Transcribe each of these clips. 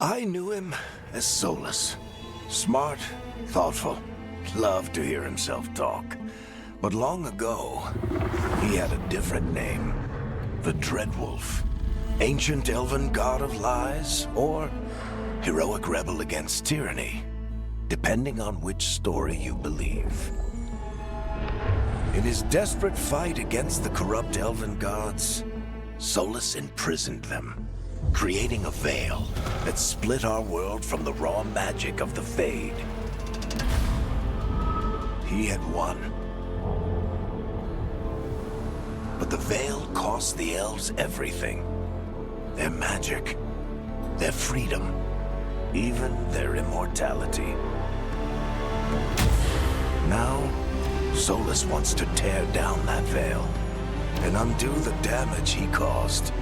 I knew him as Solus. Smart, thoughtful, loved to hear himself talk. But long ago, he had a different name. The Dreadwolf. Ancient elven god of lies, or heroic rebel against tyranny, depending on which story you believe. In his desperate fight against the corrupt elven gods, Solus imprisoned them, creating a veil that split our world from the raw magic of the Fade. He had won. But the veil cost the elves everything. Their magic, their freedom, even their immortality. Now, Solus wants to tear down that veil and undo the damage he caused,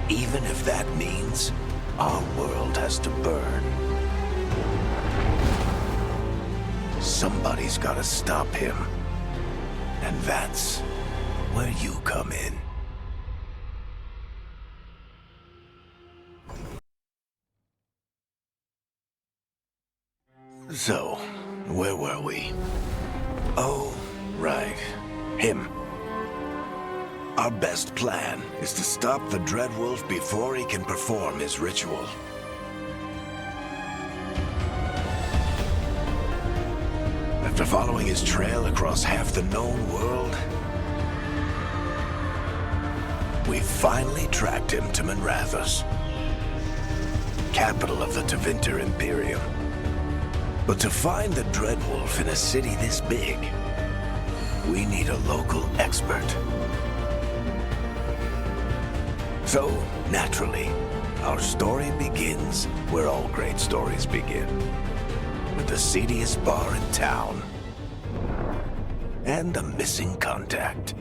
even if that means our world has to burn. Somebody's gotta stop him, and that's where you come in. So, where were we? Oh, right. Him. Our best plan is to stop the Dreadwolf before he can perform his ritual. After following his trail across half the known world, we finally tracked him to Minrathous, capital of the Tevinter Imperium. But to find the Dreadwolf in a city this big, we need a local expert. So, naturally, our story begins where all great stories begin, with the seediest bar in town and a missing contact.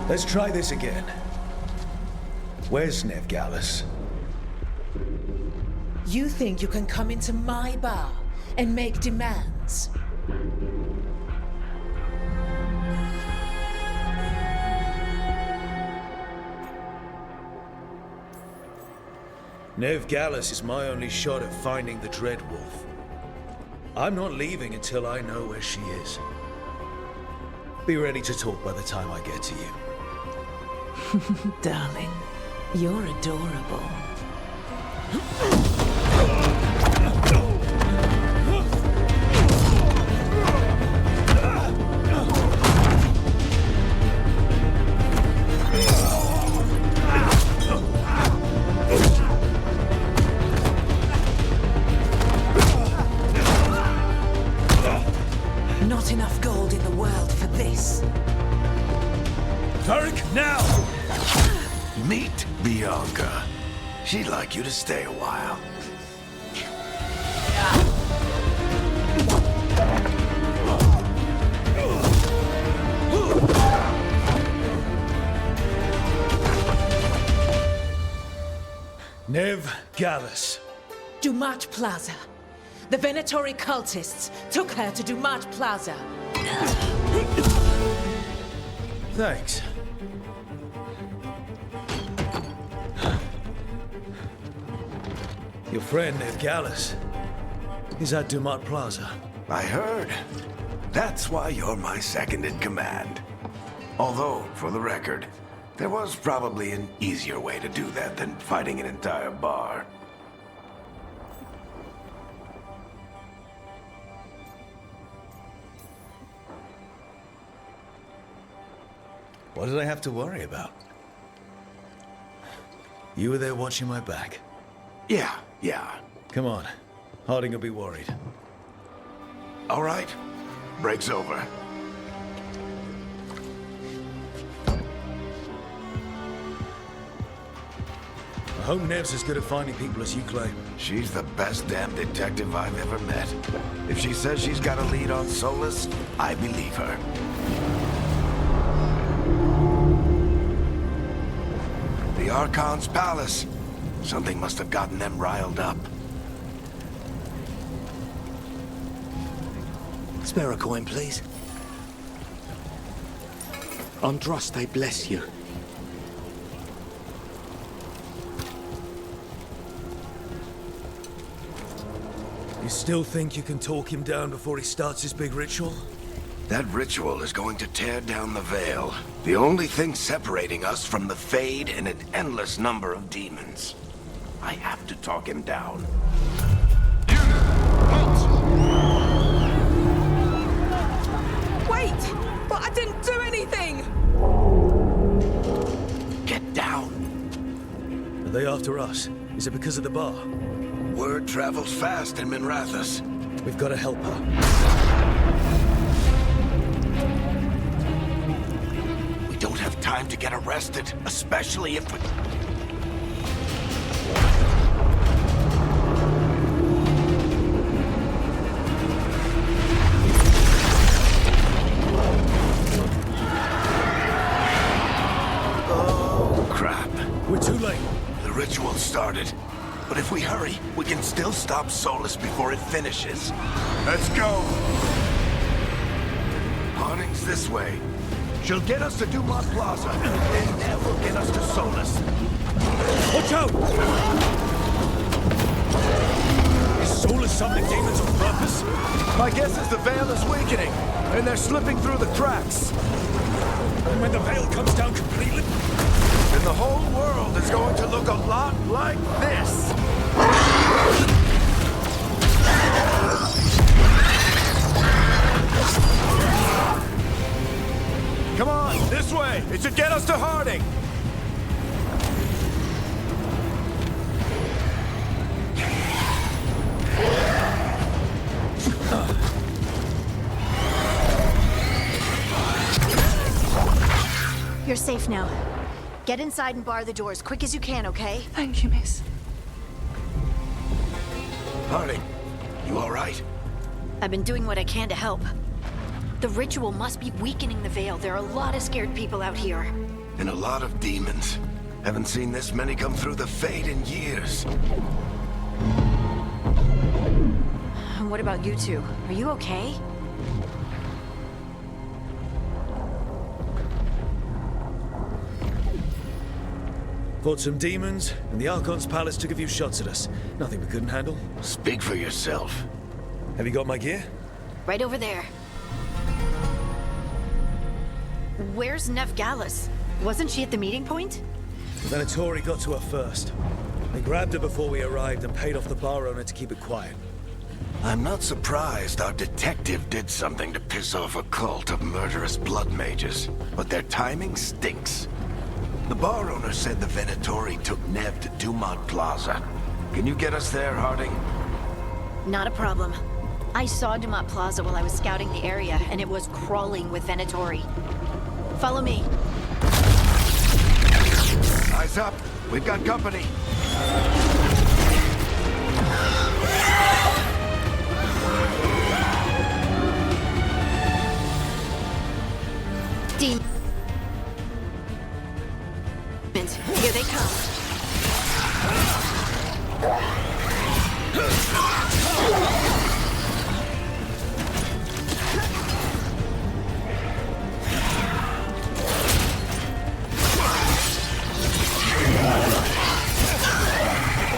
Let's try this again. Where's Veilguard? You think you can come into my bar and make demands? Veilguard is my only shot at finding the Dreadwolf. I'm not leaving until I know where she is. Be ready to talk by the time I get to you. Darling, you're adorable. Not enough gold in the world for this. Tarek, now! Meet Bianca. She'd like you to stay a while. Veilguard. Dumat Plaza. The Venatori cultists took her to Dumat Plaza. Thanks. Your friend, Veilguard, is at Dumat Plaza. I heard. That's why you're my second in command. Although, for the record, there was probably an easier way to do that than fighting an entire bar. What did I have to worry about? You were there watching my back. Yeah. Come on. Harding will be worried. All right. Break's over. I hope Nev's as good at finding people as you claim. She's the best damn detective I've ever met. If she says she's got a lead on Solus, I believe her. The Archon's palace. Something must have gotten them riled up. Spare a coin, please. Andraste bless you. You still think you can talk him down before he starts his big ritual? That ritual is going to tear down the Veil. The only thing separating us from the Fade and an endless number of demons. I have to talk him down. Wait! But I didn't do anything! Get down. Are they after us? Is it because of the bar? Word travels fast in Minrathous. We've got to help her. We don't have time to get arrested, especially if we... Oh, crap. We're too late. The ritual started. But if we hurry, we can still stop Solus before it finishes. Let's go! Harding's this way. She'll get us to Dumont Plaza, and Nev will get us to Solus. Watch out! Is Solus summoning demons on purpose? My guess is the Veil is weakening, and they're slipping through the cracks. And when the Veil comes down completely? And the whole world is going to look a lot like this. Come on, this way. It should get us to Harding. You're safe now. Get inside and bar the door as quick as you can, okay? Thank you, miss. Harding, you all right? I've been doing what I can to help. The ritual must be weakening the Veil. There are a lot of scared people out here. And a lot of demons. Haven't seen this many come through the Fade in years. And what about you two? Are you okay? Fought some demons, and the Archon's palace took a few shots at us. Nothing we couldn't handle. Speak for yourself. Have you got my gear? Right over there. Where's Nev Gallus? Wasn't she at the meeting point? The Venatori got to her first. They grabbed her before we arrived and paid off the bar owner to keep it quiet. I'm not surprised our detective did something to piss off a cult of murderous blood mages, but their timing stinks. The bar owner said the Venatori took Nev to Dumont Plaza. Can you get us there, Harding? Not a problem. I saw Dumont Plaza while I was scouting the area, and it was crawling with Venatori. Follow me. Eyes up. We've got company. Demons. Here they come.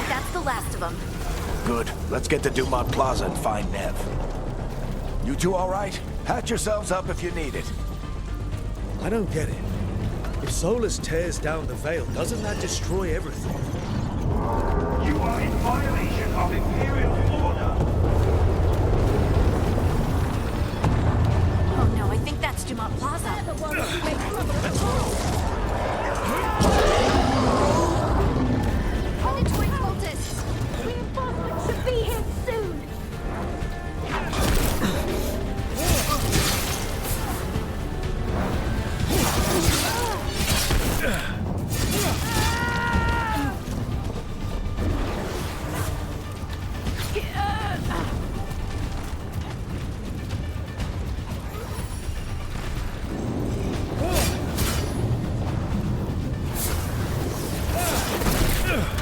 That's the last of them. Good. Let's get to Dumont Plaza and find Nev. You two all right? Patch yourselves up if you need it. I don't get it. If Solus tears down the Veil, doesn't that destroy everything? You are in violation of Imperial order. Oh no, I think that's Dumont Plaza. Predatory cultists! Reinforcements should be here soon!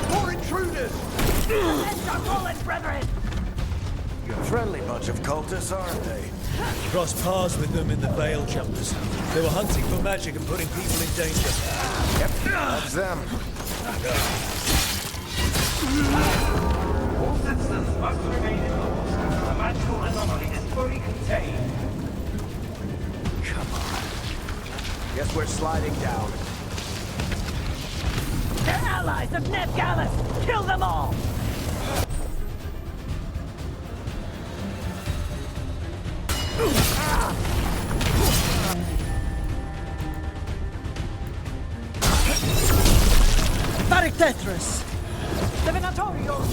More intruders! Let's go, brethren! Friendly bunch of cultists, aren't they? Crossed paths with them in the Veil Jumpers. They were hunting for magic and putting people in danger. Yep, that's them. All citizens must remain indoors. The magical anomaly is fully contained. Come on. Guess we're sliding down. They're allies of Ned Gallus! Kill them all! Tetris! The Venatorios!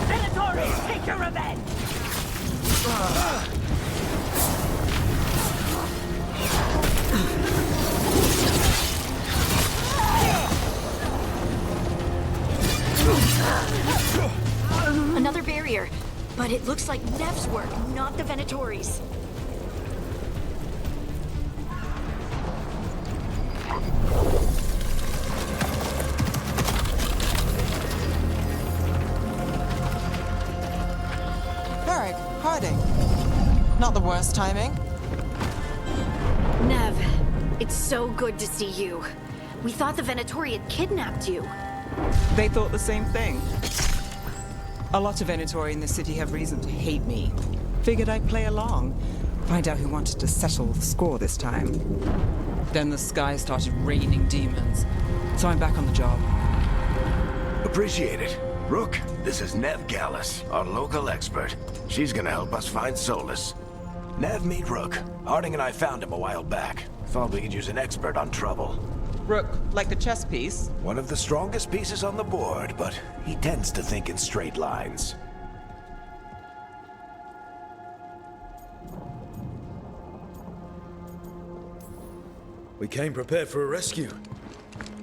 Venatorios, take your revenge! Another barrier. But it looks like Nev's work, not the Venatori's. Varric, Harding. Not the worst timing. Nev, it's so good to see you. We thought the Venatori had kidnapped you. They thought the same thing. A lot of Venatori in the city have reason to hate me. Figured I'd play along. Find out who wanted to settle the score this time. Then the sky started raining demons. So I'm back on the job. Appreciate it. Rook, this is Nev Gallus, our local expert. She's gonna help us find Solus. Nev, meet Rook. Harding and I found him a while back. Thought we could use an expert on trouble. Rook, like the chess piece? One of the strongest pieces on the board, but he tends to think in straight lines. We came prepared for a rescue.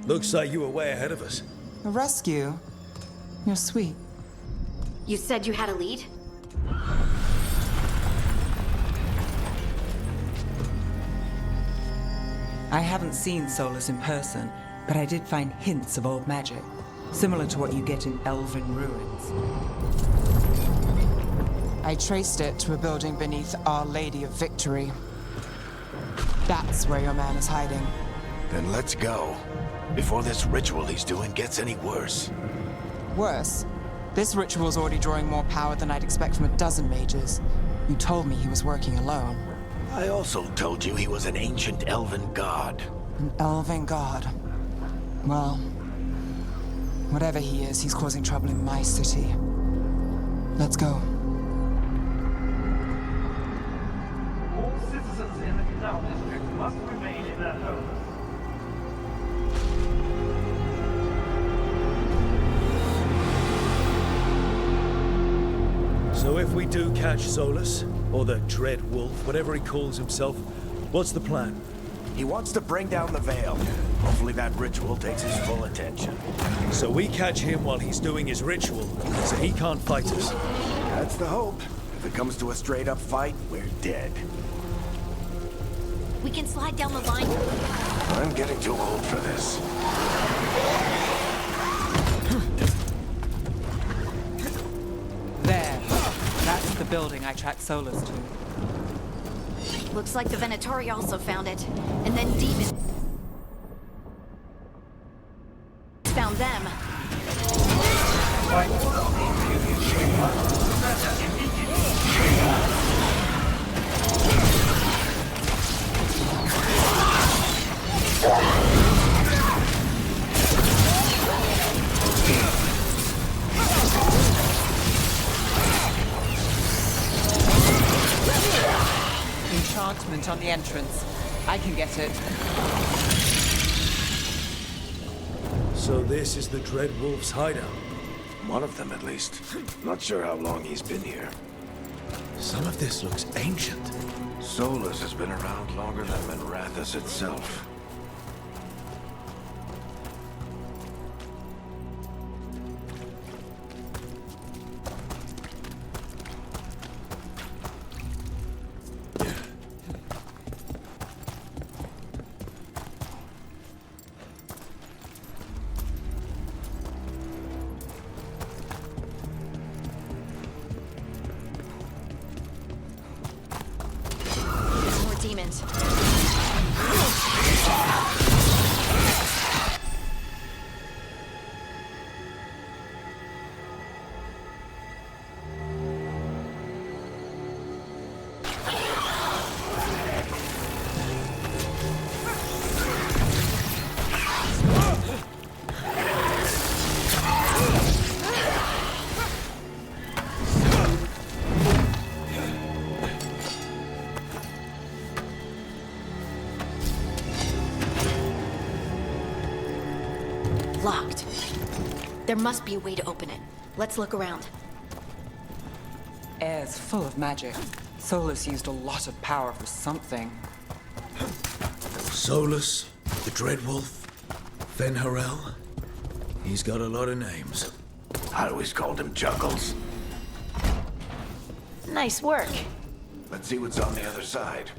Looks like you were way ahead of us. A rescue? You're sweet. You said you had a lead? I haven't seen Solus in person, but I did find hints of old magic, similar to what you get in elven ruins. I traced it to a building beneath Our Lady of Victory. That's where your man is hiding. Then let's go. Before this ritual he's doing gets any worse. Worse, this ritual's already drawing more power than I'd expect from a dozen mages. You told me he was working alone. I also told you he was an ancient elven god. An elven god. Well, whatever he is, he's causing trouble in my city. Let's go. All citizens in the Canal District must remain in their homes. So if we do catch Solus, or the Dread Wolf, whatever he calls himself, what's the plan? He wants to bring down the Veil. Hopefully that ritual takes his full attention. So we catch him while he's doing his ritual, so he can't fight us. That's the hope. If it comes to a straight-up fight, we're dead. We can slide down the line. I'm getting too old for this. There. That's the building I tracked Solus to. Looks like the Venatori also found it. And then demons found them. Enchantment on the entrance. I can get it. So this is the Dread Wolf's hideout. One of them, at least. Not sure how long he's been here. Some of this looks ancient. Solus has been around longer than Manrathus itself. Locked. There must be a way to open it. Let's look around. Air's full of magic. Solus used a lot of power for something. Solus, the Dreadwolf, Fen-Harel. He's got a lot of names. I always called him Juggles. Nice work. Let's see what's on the other side.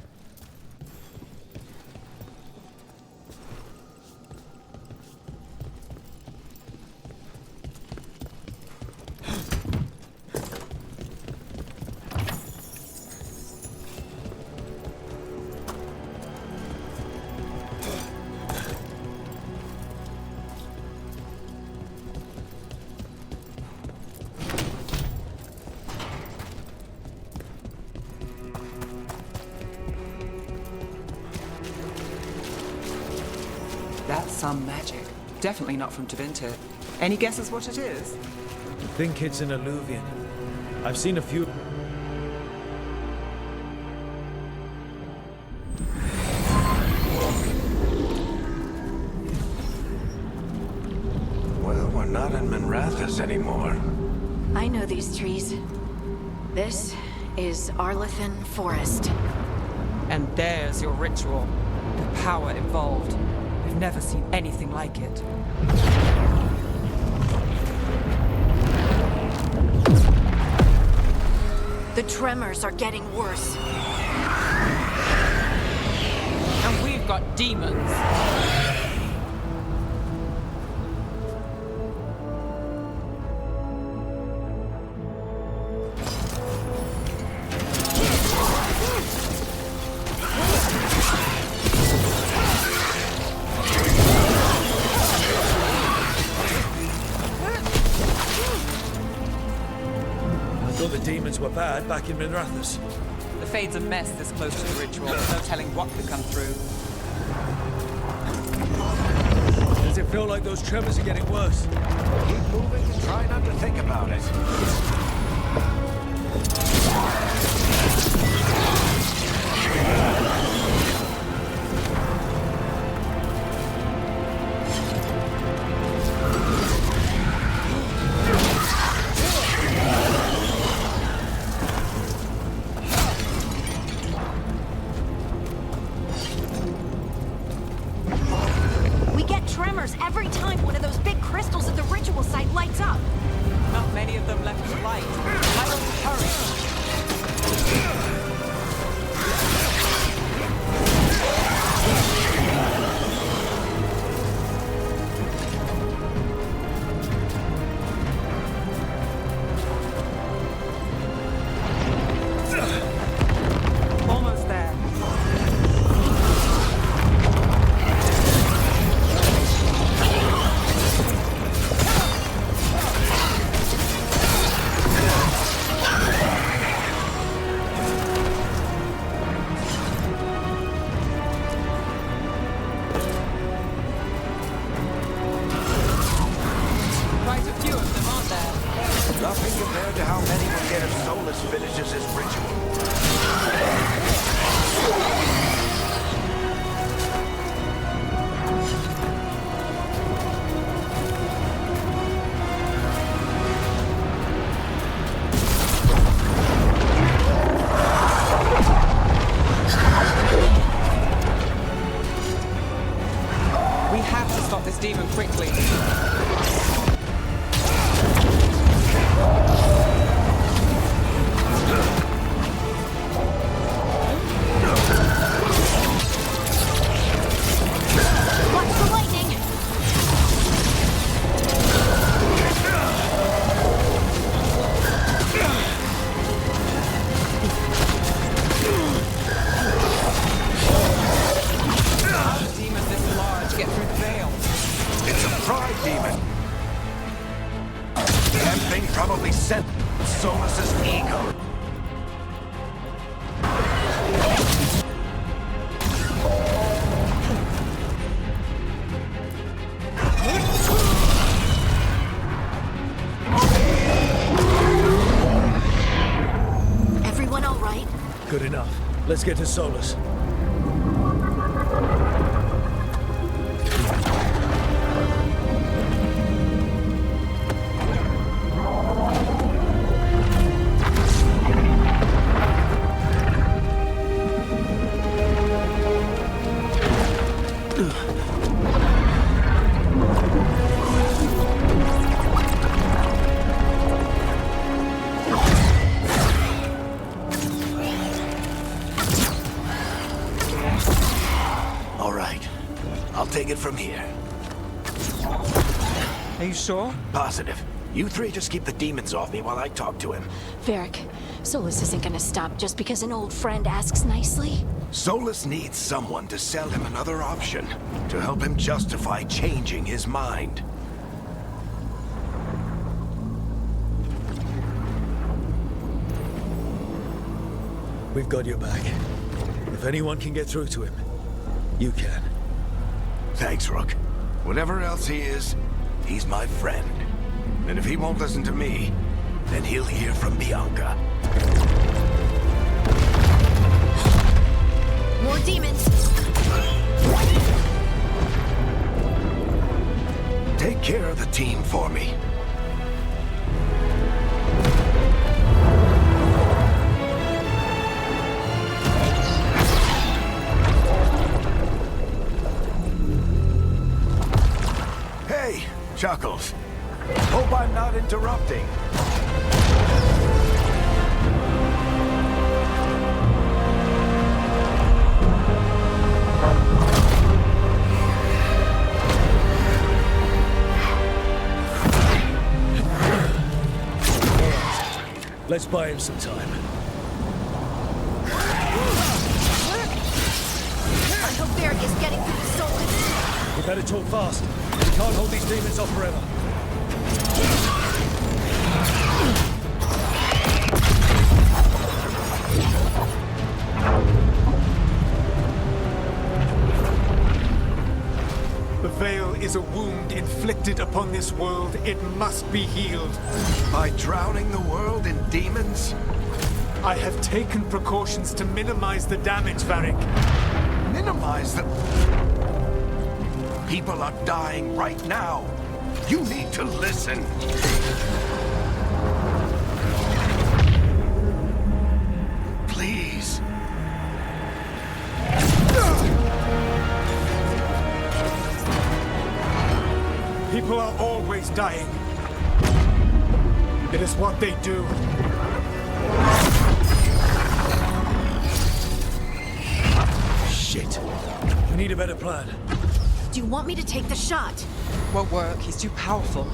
That's some magic. Definitely not from Tevinter. Any guesses what it is? I think it's an alluvian. I've seen a few. Well, we're not in Minrathous anymore. I know these trees. This is Arlethan Forest. And there's your ritual. The power involved. I've never seen anything like it. The tremors are getting worse. And we've got demons. The demons were bad back in Minrathous. The Fade's a mess this close to the ritual. No telling what could come through. Does it feel like those tremors are getting worse? Keep moving and try not to think about it. Every time one of those big crystals at the ritual site lights up. Not many of them left to light. I will hurry. Almost there. Nothing compared to how many will get if Solus finishes his ritual. We have to stop this demon quickly. Probably sent Solus's ego. Everyone all right? Good enough. Let's get to Solus. All right. I'll take it from here. Are you sure? Positive. You three just keep the demons off me while I talk to him. Varric, Solus isn't gonna stop just because an old friend asks nicely. Solus needs someone to sell him another option, to help him justify changing his mind. We've got your back. If anyone can get through to him, you can. Thanks, Rook. Whatever else he is, he's my friend. And if he won't listen to me, then he'll hear from Bianca. More demons! Take care of the team for me. Hey, Chuckles. Hope I'm not interrupting. Let's buy him some time. I hope Varric is getting through the Solus. We better talk fast. We can't hold these demons off forever. The Veil is a wound inflicted upon this world. It must be healed. By drowning the world in demons? I have taken precautions to minimize the damage, Varric. Minimize the... People are dying right now. You need to listen. Please. People are always dying. It is what they do. Shit. We need a better plan. Do you want me to take the shot? Won't work. He's too powerful.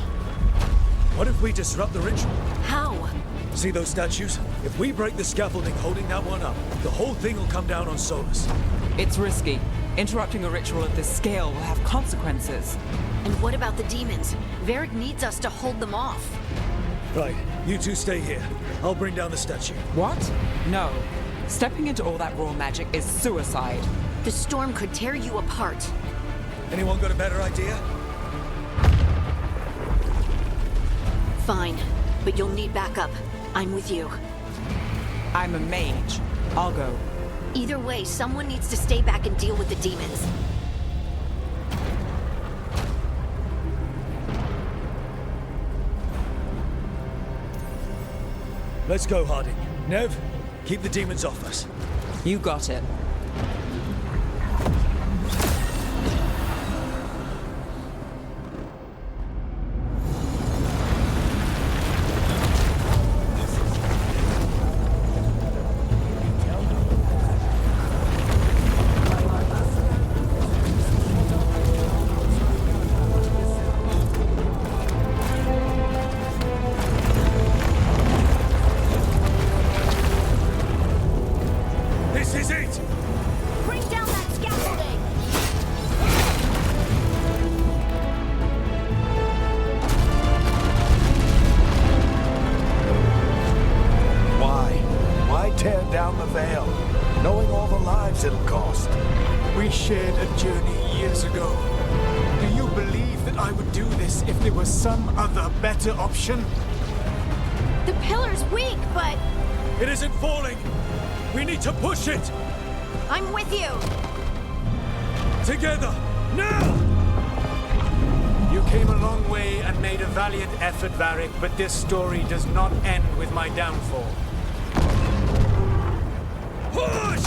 What if we disrupt the ritual? How? See those statues? If we break the scaffolding holding that one up, the whole thing will come down on Solus. It's risky. Interrupting a ritual of this scale will have consequences. And what about the demons? Varric needs us to hold them off. Right, you two stay here. I'll bring down the statue. What? No. Stepping into all that raw magic is suicide. The storm could tear you apart. Anyone got a better idea? Fine, but you'll need backup. I'm with you. I'm a mage. I'll go. Either way, someone needs to stay back and deal with the demons. Let's go, Harding. Nev, keep the demons off us. You got it. This is it! Bring down that scaffolding! Why tear down the Veil, knowing all the lives it'll cost? We shared a journey years ago. Do you believe that I would do this if there was some other better option? The pillar's weak, but It isn't falling! We need to push it! I'm with you! Together! Now! You came a long way and made a valiant effort, Varric, but this story does not end with my downfall. Push!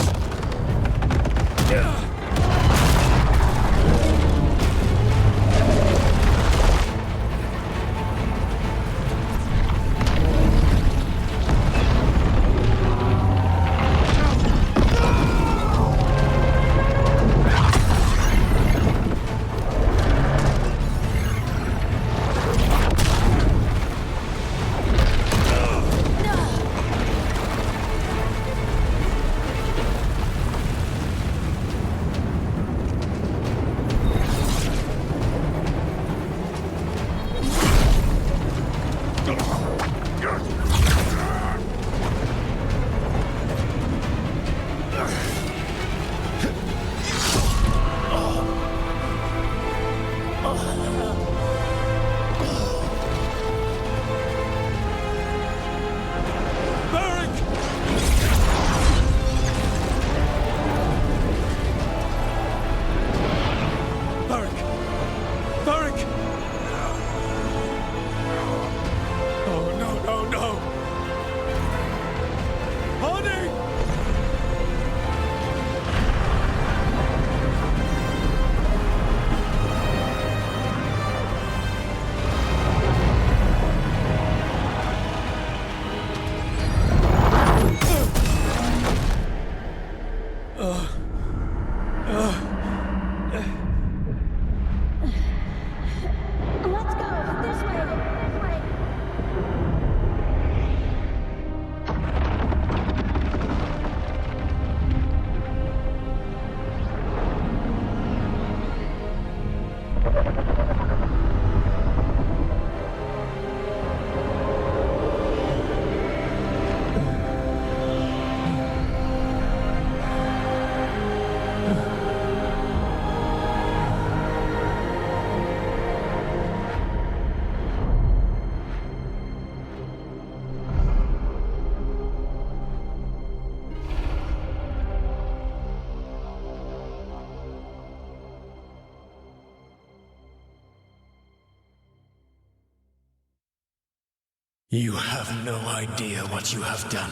You have no idea what you have done.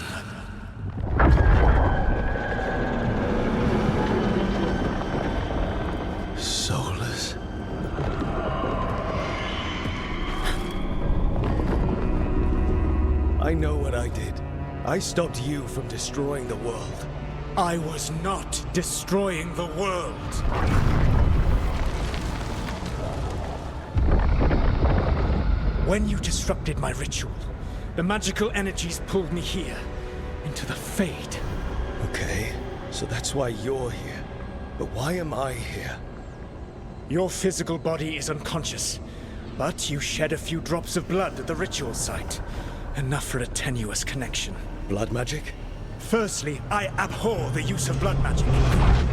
Soulless. I know what I did. I stopped you from destroying the world. I was not destroying the world. When you disrupted my ritual, the magical energies pulled me here, into the Fade. Okay, so that's why you're here. But why am I here? Your physical body is unconscious, but you shed a few drops of blood at the ritual site. Enough for a tenuous connection. Blood magic? Firstly, I abhor the use of blood magic.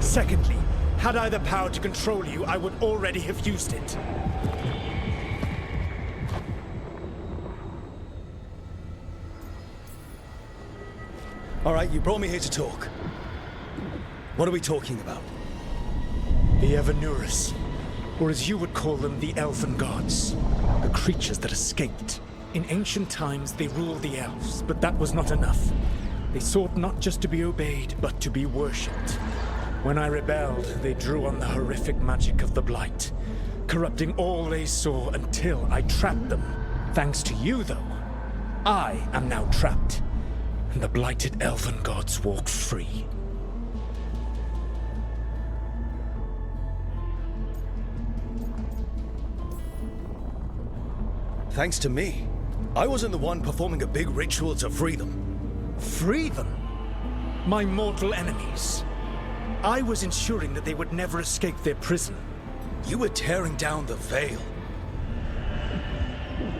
Secondly, had I the power to control you, I would already have used it. All right, you brought me here to talk. What are we talking about? The Evanurus, or as you would call them, the Elven Gods. The creatures that escaped. In ancient times, they ruled the elves, but that was not enough. They sought not just to be obeyed, but to be worshipped. When I rebelled, they drew on the horrific magic of the Blight, corrupting all they saw until I trapped them. Thanks to you, though, I am now trapped, and the blighted Elven Gods walk free. Thanks to me. I wasn't the one performing a big ritual to free them. Free them? My mortal enemies. I was ensuring that they would never escape their prison. You were tearing down the Veil.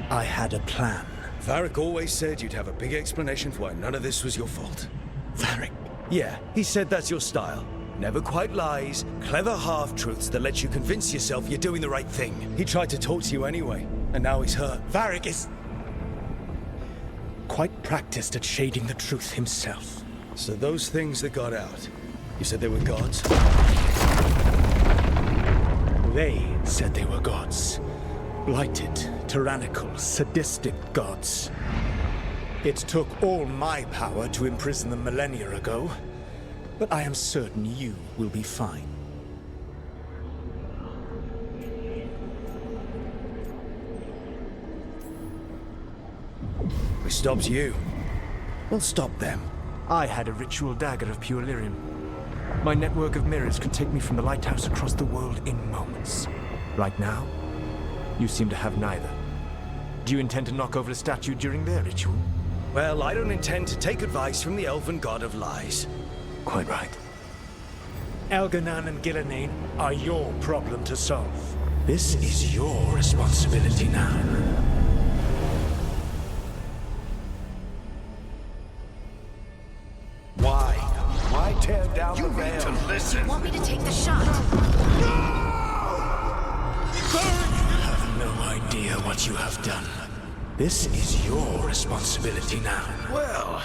I had a plan. Varric always said you'd have a big explanation for why none of this was your fault. Varric? Yeah, he said that's your style. Never quite lies, clever half-truths that let you convince yourself you're doing the right thing. He tried to talk to you anyway, and now he's hurt. Varric is quite practiced at shading the truth himself. So those things that got out, you said they were gods? They said they were gods. Blighted, tyrannical, sadistic gods. It took all my power to imprison them millennia ago, but I am certain you will be fine. We stopped you. We'll stop them. I had a ritual dagger of pure lyrium. My network of mirrors could take me from the lighthouse across the world in moments. Right now, you seem to have neither. Do you intend to knock over the statue during their ritual? Well, I don't intend to take advice from the Elven God of Lies. Quite right. Elganan and Gillenane are your problem to solve. This is your responsibility now. Why? Why tear down the veil? You need to listen. Want me to take the shot? You have no idea what you have done. This is your responsibility now. Well,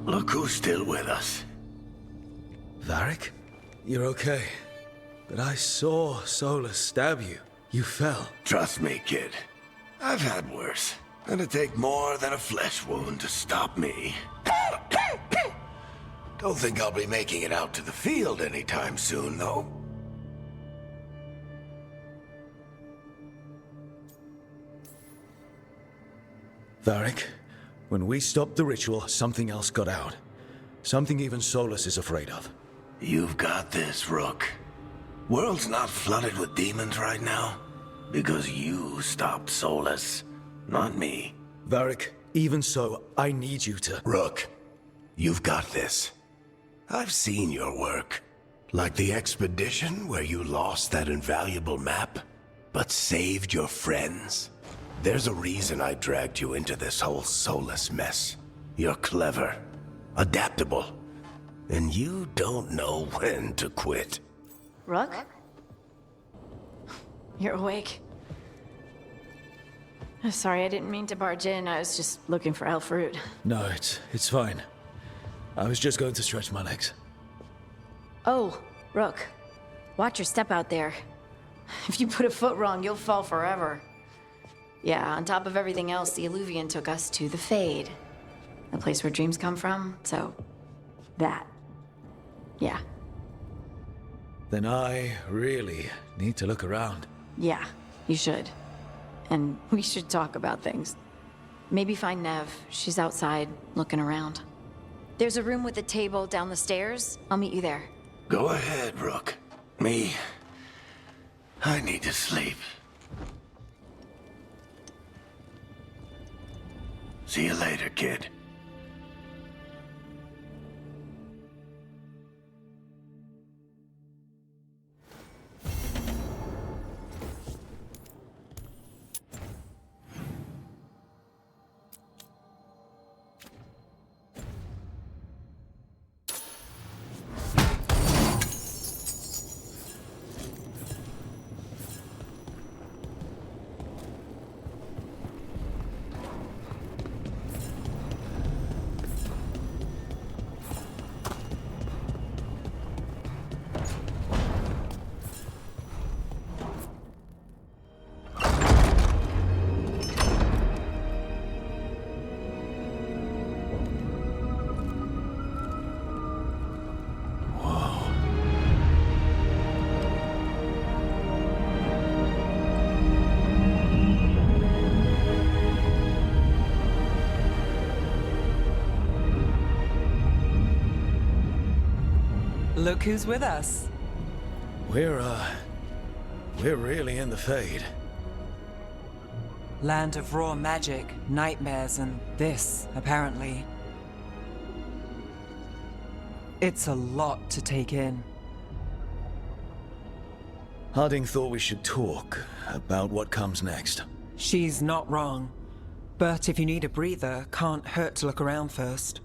look who's still with us. Varric? You're okay. But I saw Solus stab you. You fell. Trust me, kid. I've had worse. It'd take more than a flesh wound to stop me. Don't think I'll be making it out to the field anytime soon, though. Varric, when we stopped the ritual, something else got out. Something even Solus is afraid of. You've got this, Rook. World's not flooded with demons right now. Because you stopped Solus, not me. Varric, even so, I need you to... Rook, you've got this. I've seen your work. Like the expedition where you lost that invaluable map, but saved your friends. There's a reason I dragged you into this whole Solus mess. You're clever, adaptable, and you don't know when to quit. Rook? You're awake. Sorry, I didn't mean to barge in. I was just looking for elf fruit. No, it's fine. I was just going to stretch my legs. Oh, Rook. Watch your step out there. If you put a foot wrong, you'll fall forever. Yeah, on top of everything else, the Illuvian took us to the Fade. The place where dreams come from, so... that. Yeah. Then I really need to look around. Yeah, you should. And we should talk about things. Maybe find Nev. She's outside, looking around. There's a room with a table down the stairs. I'll meet you there. Go ahead, Rook. I need to sleep. See you later, kid. Look who's with us. We're really in the Fade. Land of raw magic, nightmares, and this, apparently. It's a lot to take in. Harding thought we should talk about what comes next. She's not wrong. But if you need a breather, can't hurt to look around first.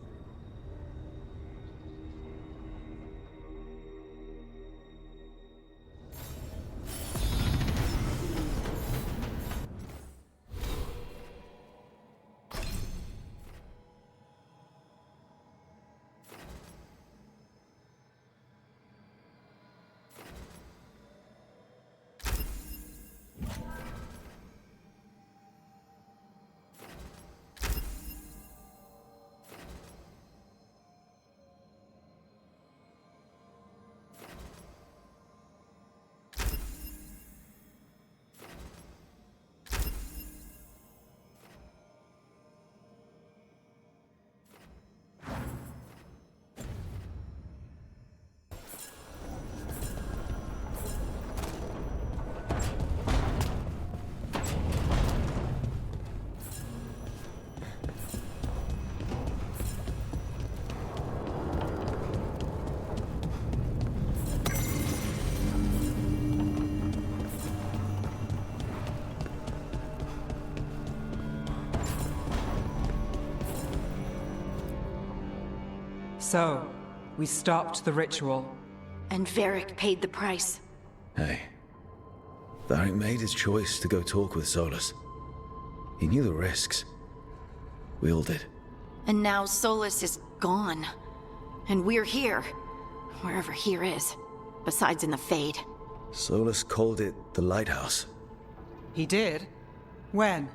So, we stopped the ritual. And Varric paid the price. Hey. Varric made his choice to go talk with Solus. He knew the risks. We all did. And now Solus is gone. And we're here. Wherever here is. Besides in the Fade. Solus called it the Lighthouse. He did? When?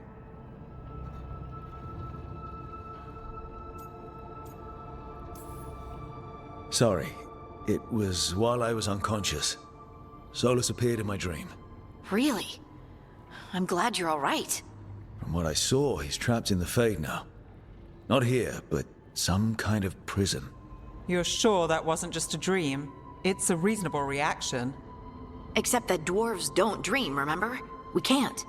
Sorry. It was while I was unconscious. Solus appeared in my dream. Really? I'm glad you're all right. From what I saw, he's trapped in the Fade now. Not here, but some kind of prison. You're sure that wasn't just a dream? It's a reasonable reaction. Except that dwarves don't dream, remember? We can't.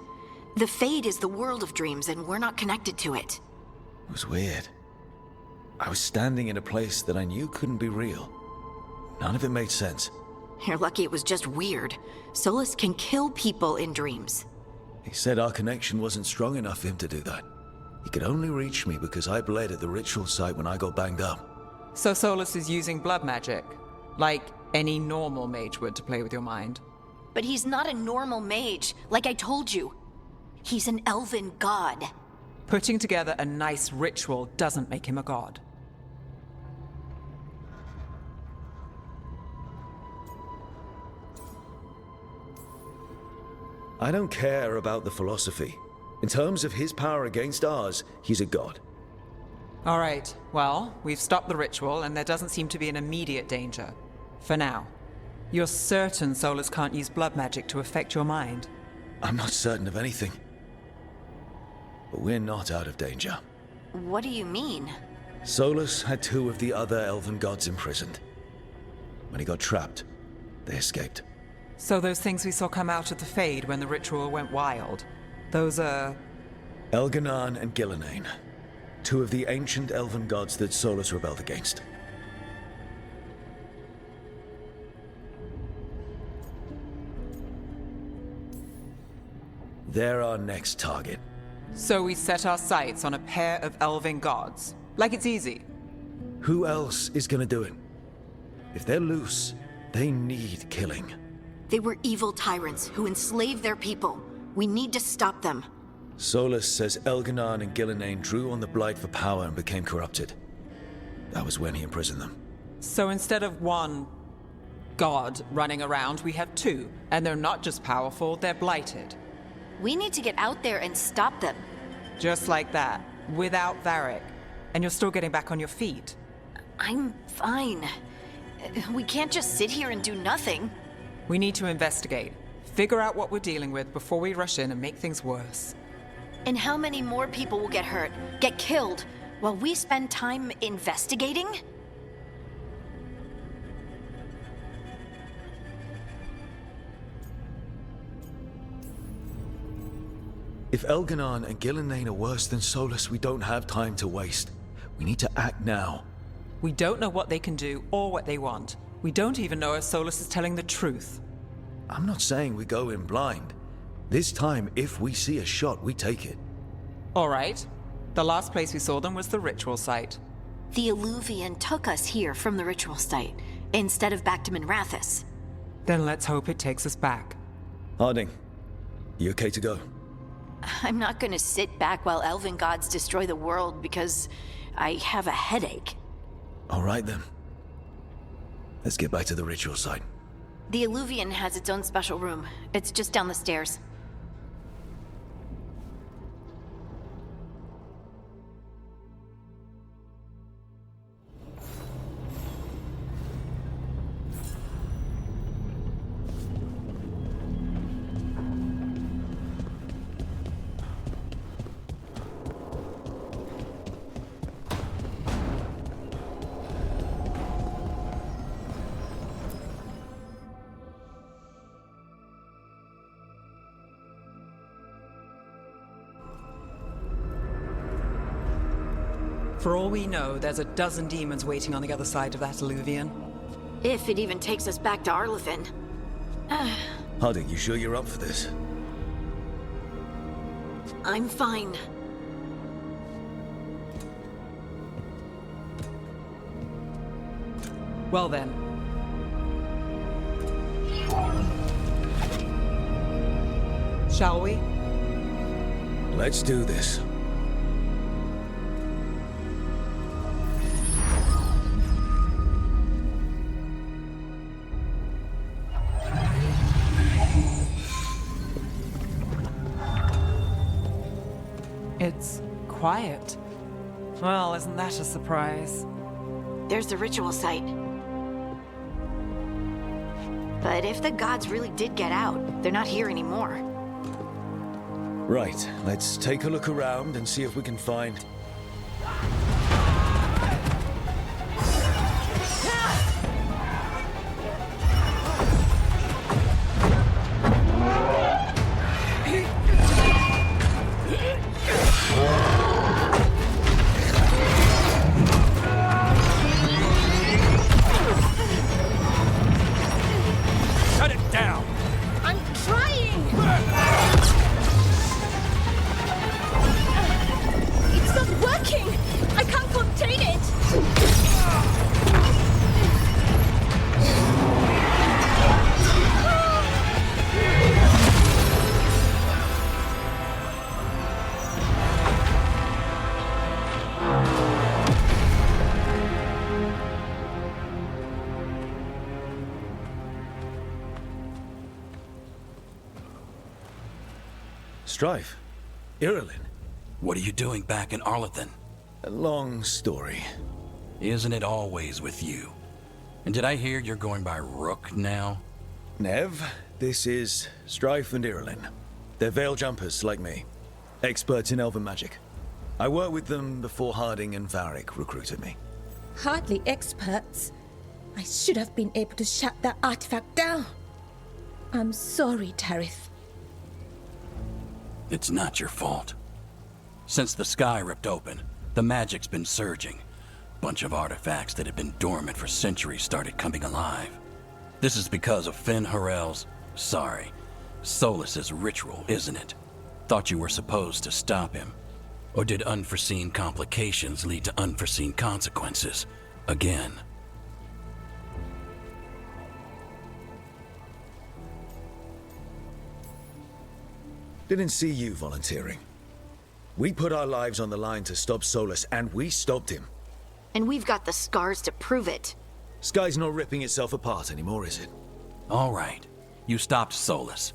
The Fade is the world of dreams, and we're not connected to it. It was weird. I was standing in a place that I knew couldn't be real. None of it made sense. You're lucky it was just weird. Solus can kill people in dreams. He said our connection wasn't strong enough for him to do that. He could only reach me because I bled at the ritual site when I got banged up. So Solus is using blood magic? Like any normal mage would to play with your mind? But he's not a normal mage, like I told you. He's an elven god. Putting together a nice ritual doesn't make him a god. I don't care about the philosophy. In terms of his power against ours, he's a god. All right, well, we've stopped the ritual, and there doesn't seem to be an immediate danger. For now. You're certain Solus can't use blood magic to affect your mind? I'm not certain of anything. But we're not out of danger. What do you mean? Solus had 2 of the other elven gods imprisoned. When he got trapped, they escaped. So those things we saw come out of the Fade when the ritual went wild, those are... Elganan and Gillenane. 2 of the ancient elven gods that Solus rebelled against. They're our next target. So we set our sights on a pair of elven gods. Like it's easy. Who else is gonna do it? If they're loose, they need killing. They were evil tyrants who enslaved their people. We need to stop them. Solus says Elganan and Gillenane drew on the Blight for power and became corrupted. That was when he imprisoned them. So instead of 1 god running around, we have 2. And they're not just powerful, they're blighted. We need to get out there and stop them. Just like that, without Varric. And you're still getting back on your feet. I'm fine. We can't just sit here and do nothing. We need to investigate. Figure out what we're dealing with before we rush in and make things worse. And how many more people will get hurt, get killed, while we spend time investigating? If Elganan and Gillenane are worse than Solus, we don't have time to waste. We need to act now. We don't know what they can do or what they want. We don't even know if Solus is telling the truth. I'm not saying we go in blind. This time, if we see a shot, we take it. All right. The last place we saw them was the ritual site. The Illuvian took us here from the ritual site, instead of back to Minrathous. Then let's hope it takes us back. Harding, you okay to go? I'm not gonna sit back while elven gods destroy the world because I have a headache. All right then. Let's get back to the ritual site. The Illuvian has its own special room. It's just down the stairs. For all we know, there's a dozen demons waiting on the other side of that Illuvian. If it even takes us back to Arlithin. Harding, you sure you're up for this? I'm fine. Well then. Shall we? Let's do this. It's quiet. Well, isn't that a surprise? There's the ritual site. But if the gods really did get out, they're not here anymore. Right, let's take a look around and see if we can find... Shut it down! I'm trying! It's not working! I can't contain it! Strife, Irulan? What are you doing back in Arlethan? A long story. Isn't it always with you? And did I hear you're going by Rook now? Nev, this is Strife and Irulan. They're veil jumpers like me. Experts in elven magic. I worked with them before Harding and Varric recruited me. Hardly experts. I should have been able to shut that artifact down. I'm sorry, Tarith. It's not your fault. Since the sky ripped open, the magic's been surging. Bunch of artifacts that had been dormant for centuries started coming alive. This is because of Finn Harel's, Solas's ritual, isn't it? Thought you were supposed to stop him. Or did unforeseen complications lead to unforeseen consequences? Again. Didn't see you volunteering. We put our lives on the line to stop Solas, and we stopped him. And we've got the scars to prove it. Sky's not ripping itself apart anymore, is it? All right. You stopped Solas.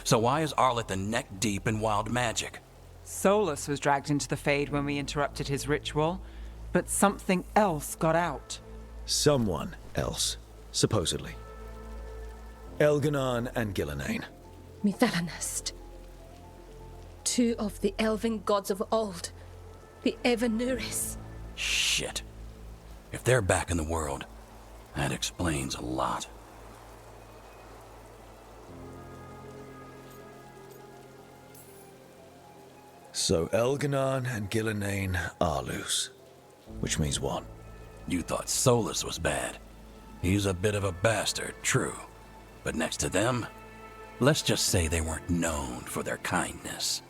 So why is Arlethan neck deep in wild magic? Solus was dragged into the Fade when we interrupted his ritual, but something else got out. Someone else, supposedly. Elganon and Gillenane. Mithalanast. Two of the elven gods of old. The Evanuris. Shit. If they're back in the world, that explains a lot. So Elganon and Gillenane are loose. Which means what? You thought Solas was bad. He's a bit of a bastard, true. But next to them, let's just say they weren't known for their kindness.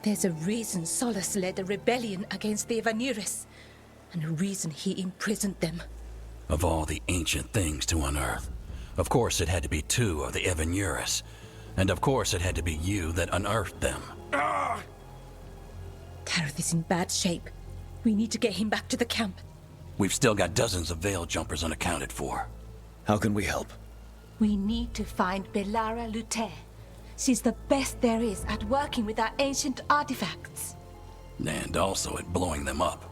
There's a reason Solus led a rebellion against the Evanuris, and a reason he imprisoned them. Of all the ancient things to unearth, of course it had to be two of the Evanuris. And of course it had to be you that unearthed them. Tarith is in bad shape. We need to get him back to the camp. We've still got dozens of veil jumpers unaccounted for. How can we help? We need to find Belara Luther. She's the best there is at working with our ancient artifacts. And also at blowing them up.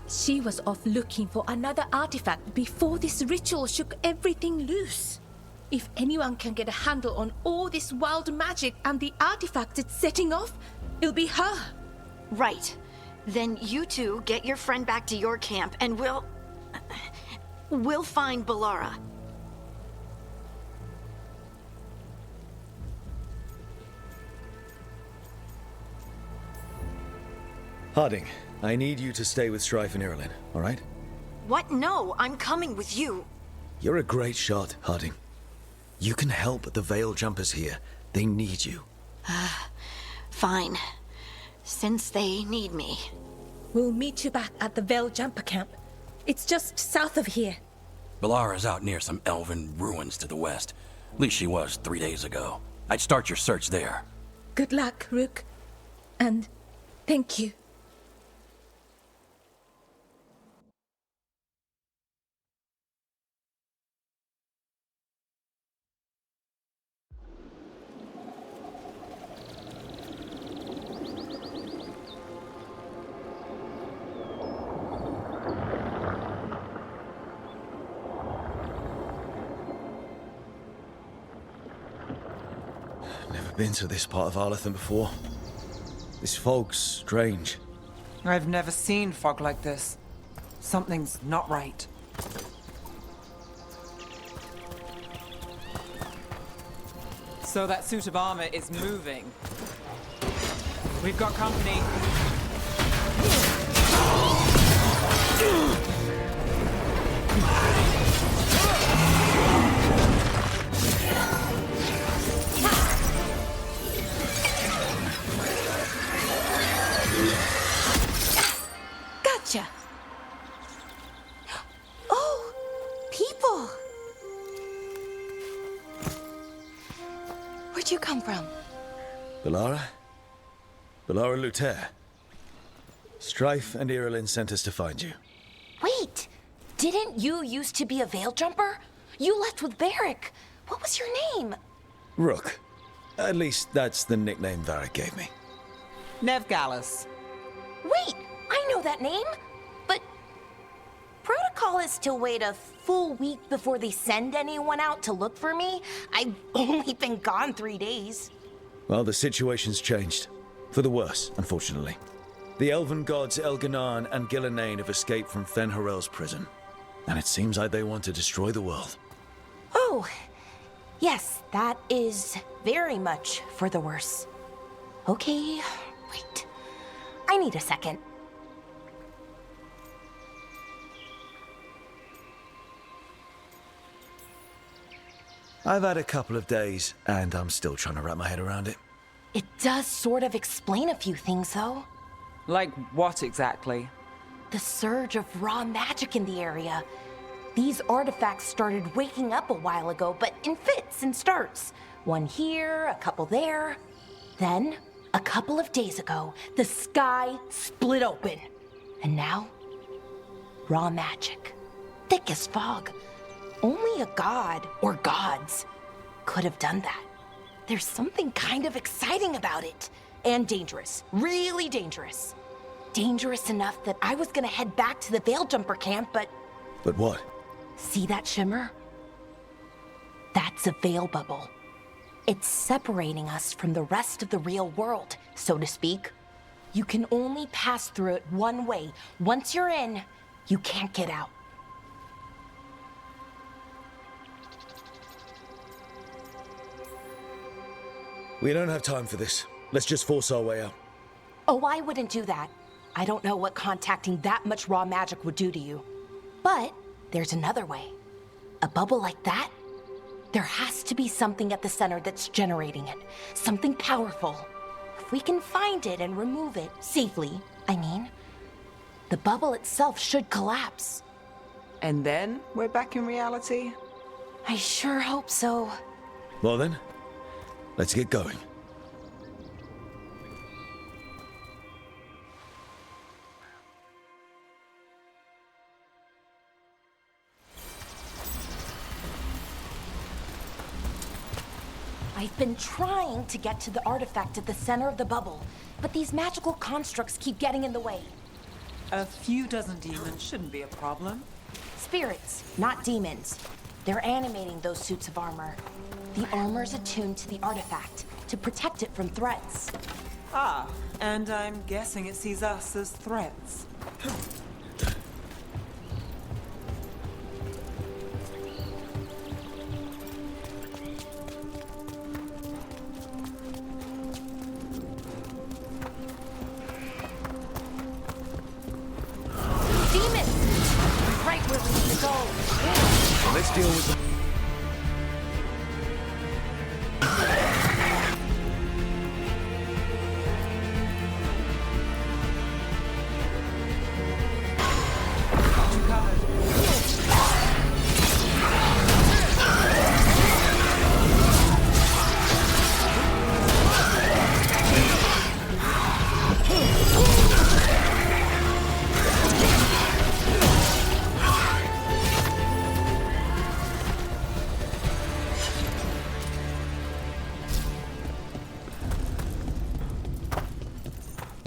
She was off looking for another artifact before this ritual shook everything loose. If anyone can get a handle on all this wild magic and the artifacts it's setting off, it'll be her. Right. Then you two get your friend back to your camp and we'll find Belara. Harding, I need you to stay with Strife and Irulan, all right? What? No, I'm coming with you. You're a great shot, Harding. You can help the veil jumpers here. They need you. Fine. Since they need me. We'll meet you back at the Veil Jumper camp. It's just south of here. Belara's out near some elven ruins to the west. At least she was 3 days ago. I'd start your search there. Good luck, Rook. And thank you. Never been to this part of Arlethan before. This fog's strange. I've never seen fog like this. Something's not right. So that suit of armor is moving. We've got company. Gotcha. Oh, people. Where'd you come from? Belara? Belara Luther. Strife and Irulan sent us to find you. Wait! Didn't you used to be a veil jumper? You left with Varric. What was your name? Rook. At least that's the nickname Varric gave me. Nev Gallus. Wait, I know that name. But protocol is to wait a full week before they send anyone out to look for me. I've only been gone 3 days. Well, the situation's changed. For the worse, unfortunately. The elven gods Elganan and Gillenane have escaped from Fen'Harel's prison. And it seems like they want to destroy the world. Oh, yes, that is very much for the worse. Okay, wait. I need a second. I've had a couple of days, and I'm still trying to wrap my head around it. It does sort of explain a few things, though. Like what exactly? The surge of raw magic in the area. These artifacts started waking up a while ago, but in fits and starts. One here, a couple there. Then, a couple of days ago, the sky split open. And now, raw magic. Thick as fog. Only a god, or gods, could have done that. There's something kind of exciting about it. And dangerous. Really dangerous. Dangerous enough that I was gonna head back to the Veilgjumper camp, but... But what? See that shimmer? That's a veil bubble. It's separating us from the rest of the real world, so to speak. You can only pass through it one way. Once you're in, you can't get out. We don't have time for this. Let's just force our way out. Oh, I wouldn't do that. I don't know what contacting that much raw magic would do to you. But there's another way. A bubble like that? There has to be something at the center that's generating it. Something powerful. If we can find it and remove it, safely, I mean, the bubble itself should collapse. And then we're back in reality? I sure hope so. Well then, let's get going. I've been trying to get to the artifact at the center of the bubble, but these magical constructs keep getting in the way. A few dozen demons shouldn't be a problem. Spirits, not demons. They're animating those suits of armor. The armor's attuned to the artifact to protect it from threats. Ah, and I'm guessing it sees us as threats. Right where we need to go. Let's deal with them.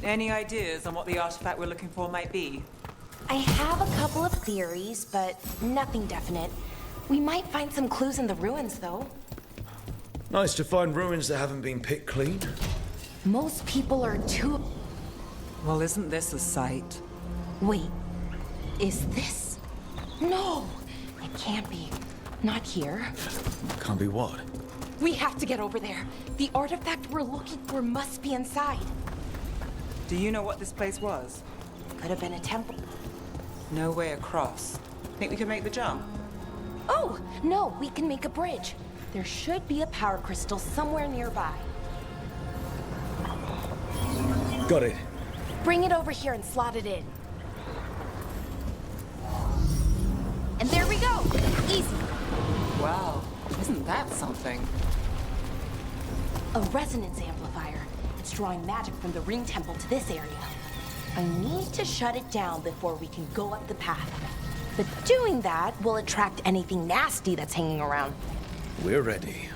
Any ideas on what the artifact we're looking for might be? I have a couple of theories, but nothing definite. We might find some clues in the ruins, though. Nice to find ruins that haven't been picked clean. Most people are too... Well, isn't this a sight? Wait, is this? No, it can't be. Not here. Can't be what? We have to get over there. The artifact we're looking for must be inside. Do you know what this place was? Could have been a temple. No way across. Think we could make the jump? Oh, no, we can make a bridge. There should be a power crystal somewhere nearby. Got it. Bring it over here and slot it in. And there we go! Easy. Wow, isn't that something? A resonance amplifier. It's drawing magic from the ring temple to this area. I need to shut it down before we can go up the path. But doing that will attract anything nasty that's hanging around. We're ready.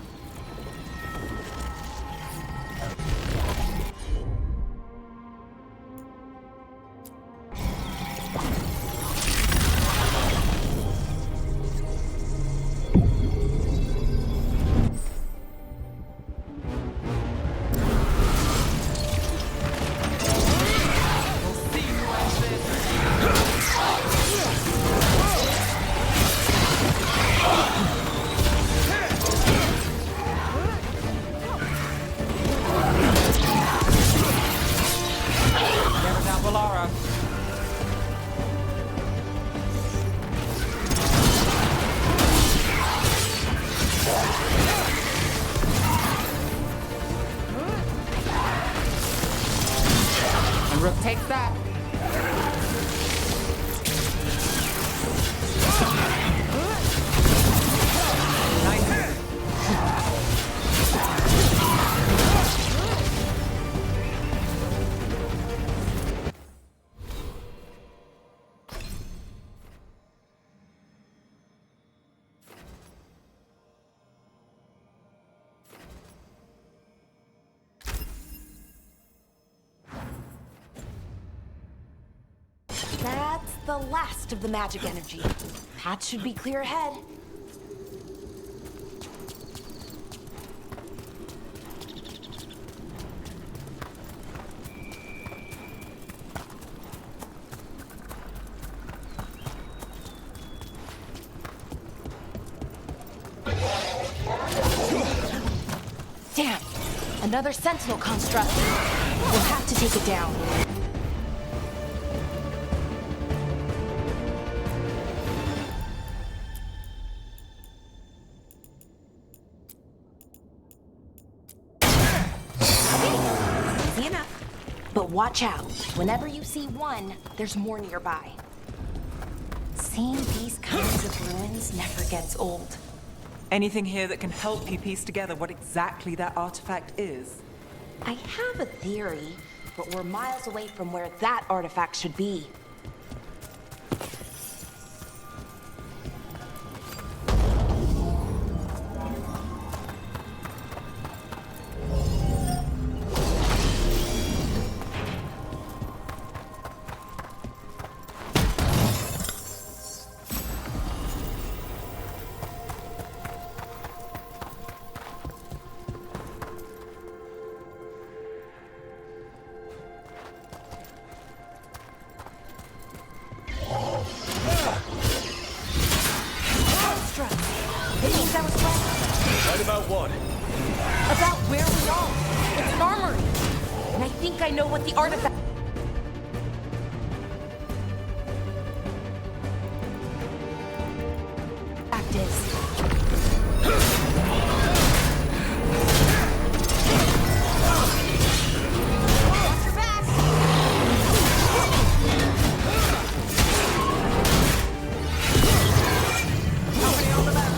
Rook takes that. That's the last of the magic energy. Path should be clear ahead. Damn! Another sentinel construct. We'll have to take it down. Easy enough. But watch out. Whenever you see one, there's more nearby. Seeing these kinds of ruins never gets old. Anything here that can help you piece together what exactly that artifact is? I have a theory, but we're miles away from where that artifact should be. Right about what? About where we are. It's an armory. And I think I know what the artifact is. Watch your back. Nobody on the back.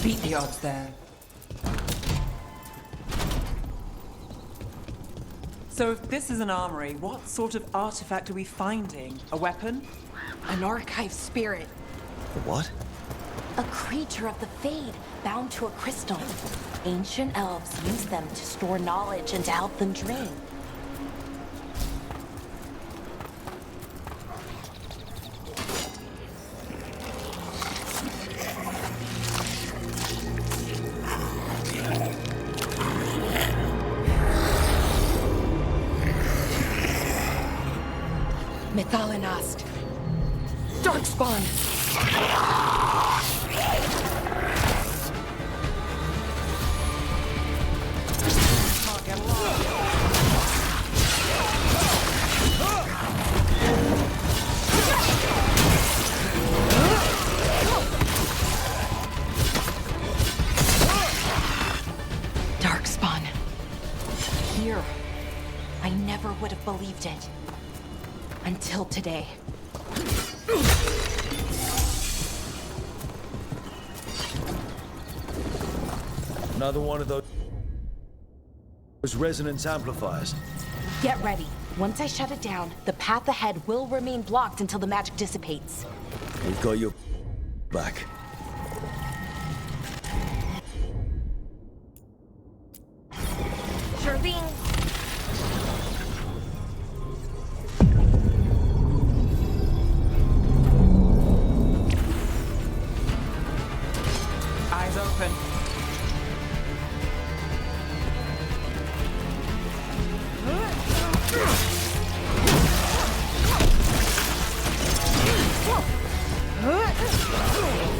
Beat the odds there. So if this is an armory, what sort of artifact are we finding? A weapon? An archive spirit. What? A creature of the Fade, bound to a crystal. Ancient elves use them to store knowledge and to help them dream. Mythalinast. Darkspawn. Darkspawn. Here. I never would have believed it. Until today. Another one of those resonance amplifiers. Get ready. Once I shut it down, the path ahead will remain blocked until the magic dissipates. We've got your back. Sure thing. Eyes open.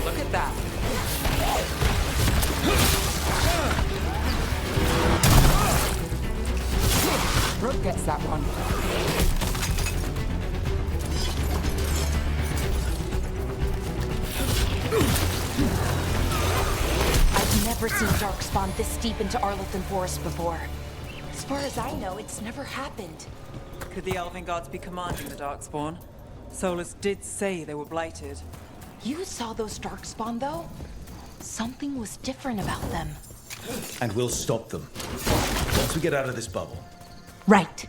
Look at seen Darkspawn this deep into Arlington Forest before. As far as I know, it's never happened. Could the Elven Gods be commanding the Darkspawn? Solus did say they were blighted. You saw those Darkspawn, though? Something was different about them. And we'll stop them. Once we get out of this bubble. Right.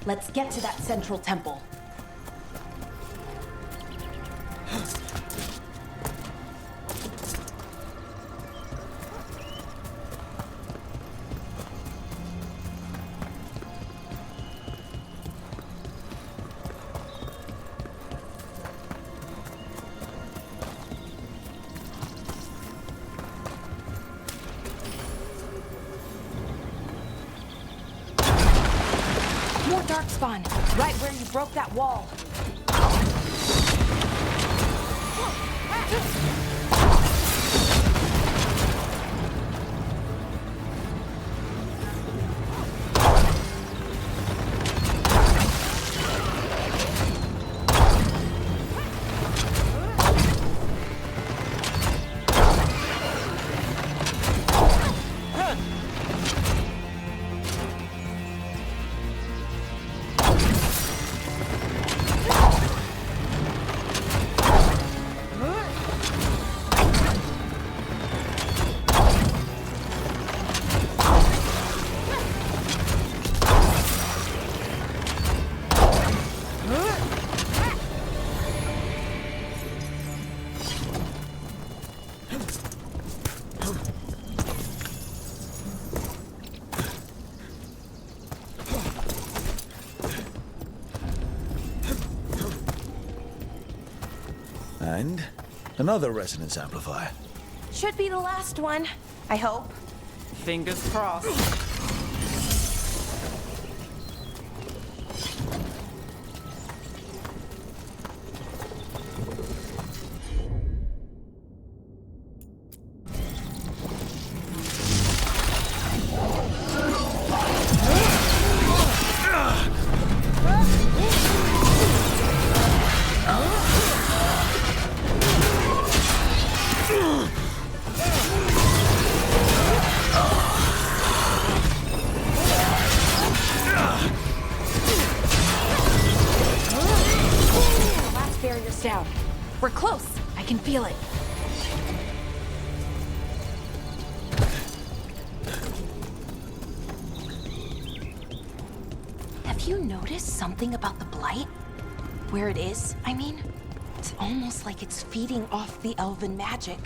Let's get to that central temple. More Darkspawn, right where you broke that wall. And another resonance amplifier. Should be the last one, I hope. Fingers crossed. Down. We're close. I can feel it. Have you noticed something about the blight? Where it is, I mean? It's almost like it's feeding off the elven magic.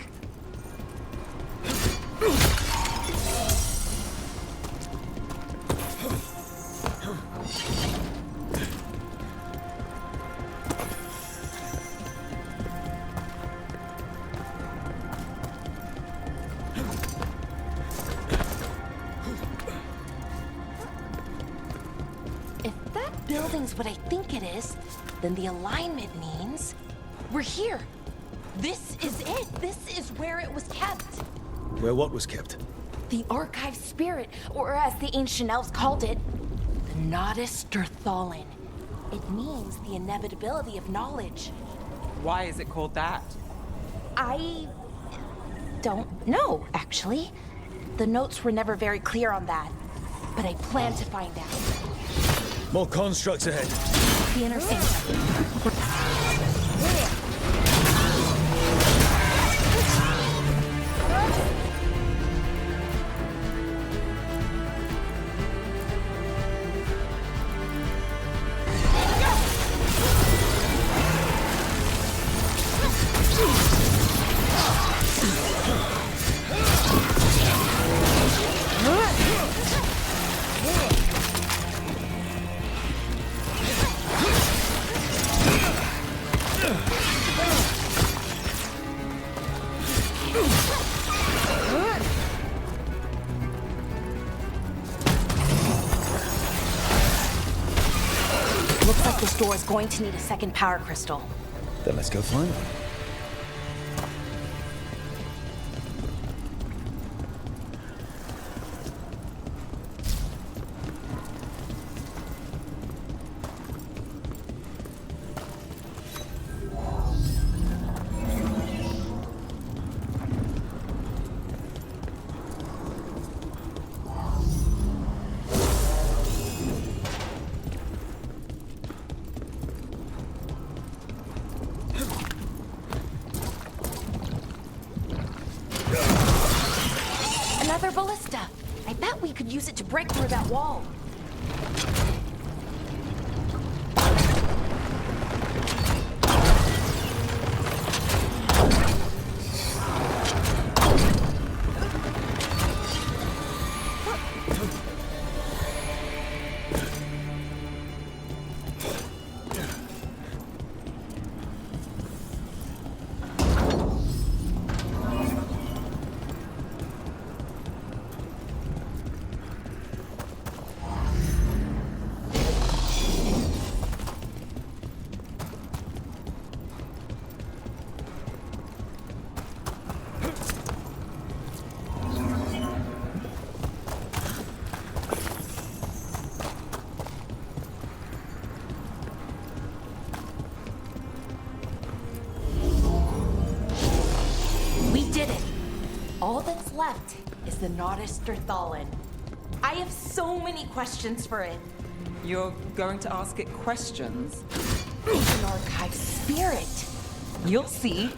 Building's what I think it is, then the alignment means we're here. This is it. This is where it was kept. Where what was kept? The archive spirit, or as the ancient elves called it, the Nodus Derthalin. It means the inevitability of knowledge. Why is it called that? I don't know, actually. The notes were never very clear on that, but I plan to find out. More constructs ahead. The inner sanctum. Looks like this door is going to need a second power crystal. Then let's go find one. Another ballista. I bet we could use it to break through that wall. All that's left is the Nodus Terthallen. I have so many questions for it. You're going to ask it questions? It's an archive spirit. You'll see.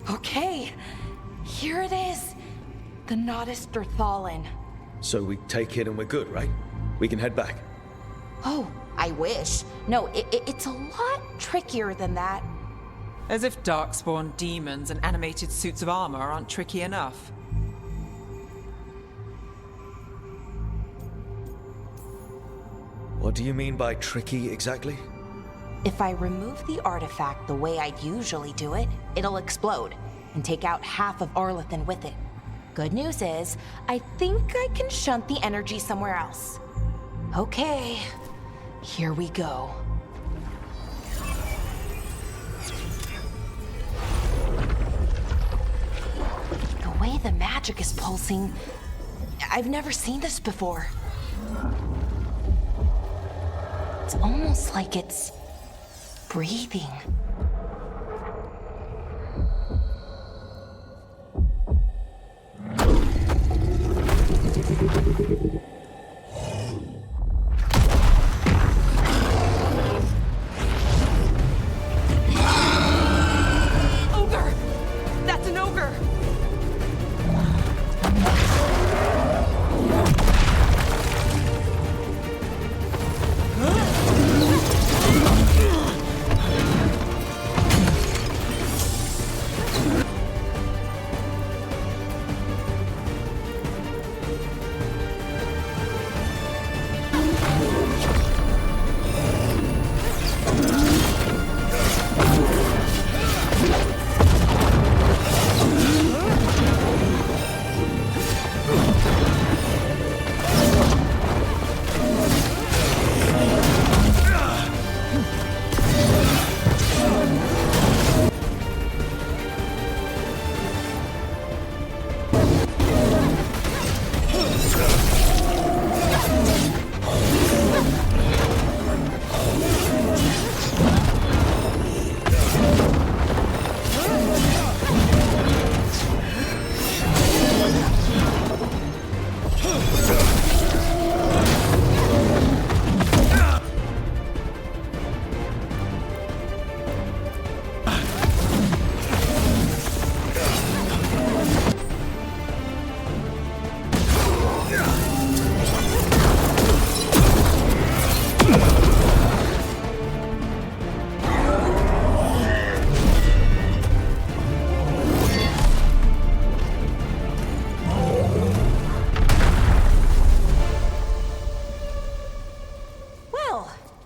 Okay, here it is. The Nodus Terthallen. So we take it and we're good, right? We can head back. Oh, I wish. No, it's a lot trickier than that. As if darkspawn demons and animated suits of armor aren't tricky enough. What do you mean by tricky exactly? If I remove the artifact the way I'd usually do it, it'll explode and take out half of Arlathan with it. Good news is, I think I can shunt the energy somewhere else. Okay, here we go. The way the magic is pulsing, I've never seen this before. It's almost like it's breathing. Ogre! That's an ogre!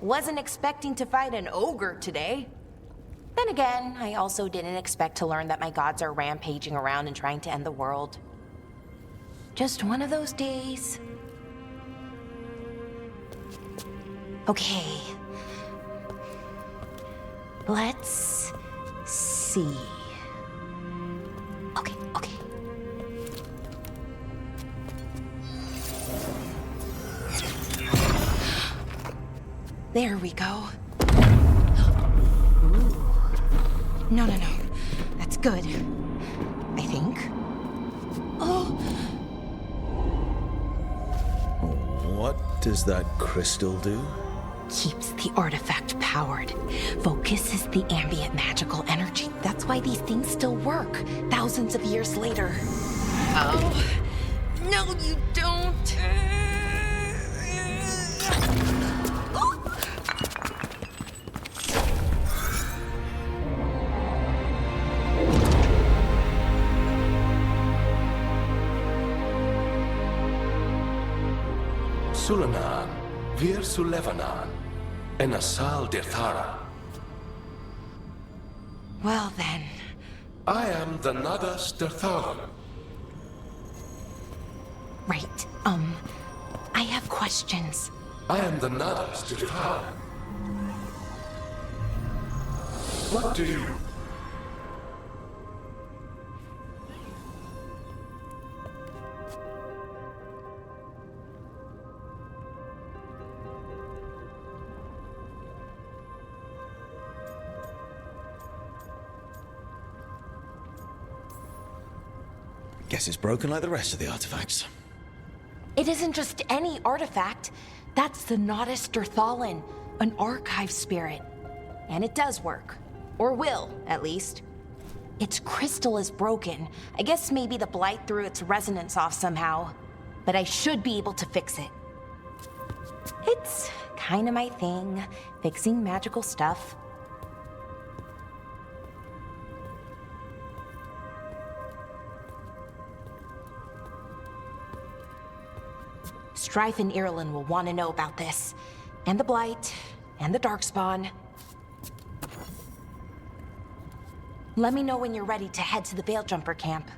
Wasn't expecting to fight an ogre today. Then again, I also didn't expect to learn that my gods are rampaging around and trying to end the world. Just one of those days. Okay. Let's see. Okay. There we go. Ooh. No. That's good. I think. Oh! What does that crystal do? keeps the artifact powered, focuses the ambient magical energy. That's why these things still work, thousands of years later. Oh, no, you don't. Sulanan, Vir Sulevanan, and Asal Dirthara. Well then. I am the Nadas Dirtharan. Right, I have questions. I am the Nadas Dirtharan. What do you... Guess it's broken like the rest of the artifacts. It isn't just any artifact. That's the Nadas Dirthalan, an archive spirit. And it does work. Or will, at least. Its crystal is broken. I guess maybe the blight threw its resonance off somehow. But I should be able to fix it. It's kinda my thing, fixing magical stuff. Strife and Irulan will want to know about this. And the Blight, and the Darkspawn. Let me know when you're ready to head to the Veil Jumper camp.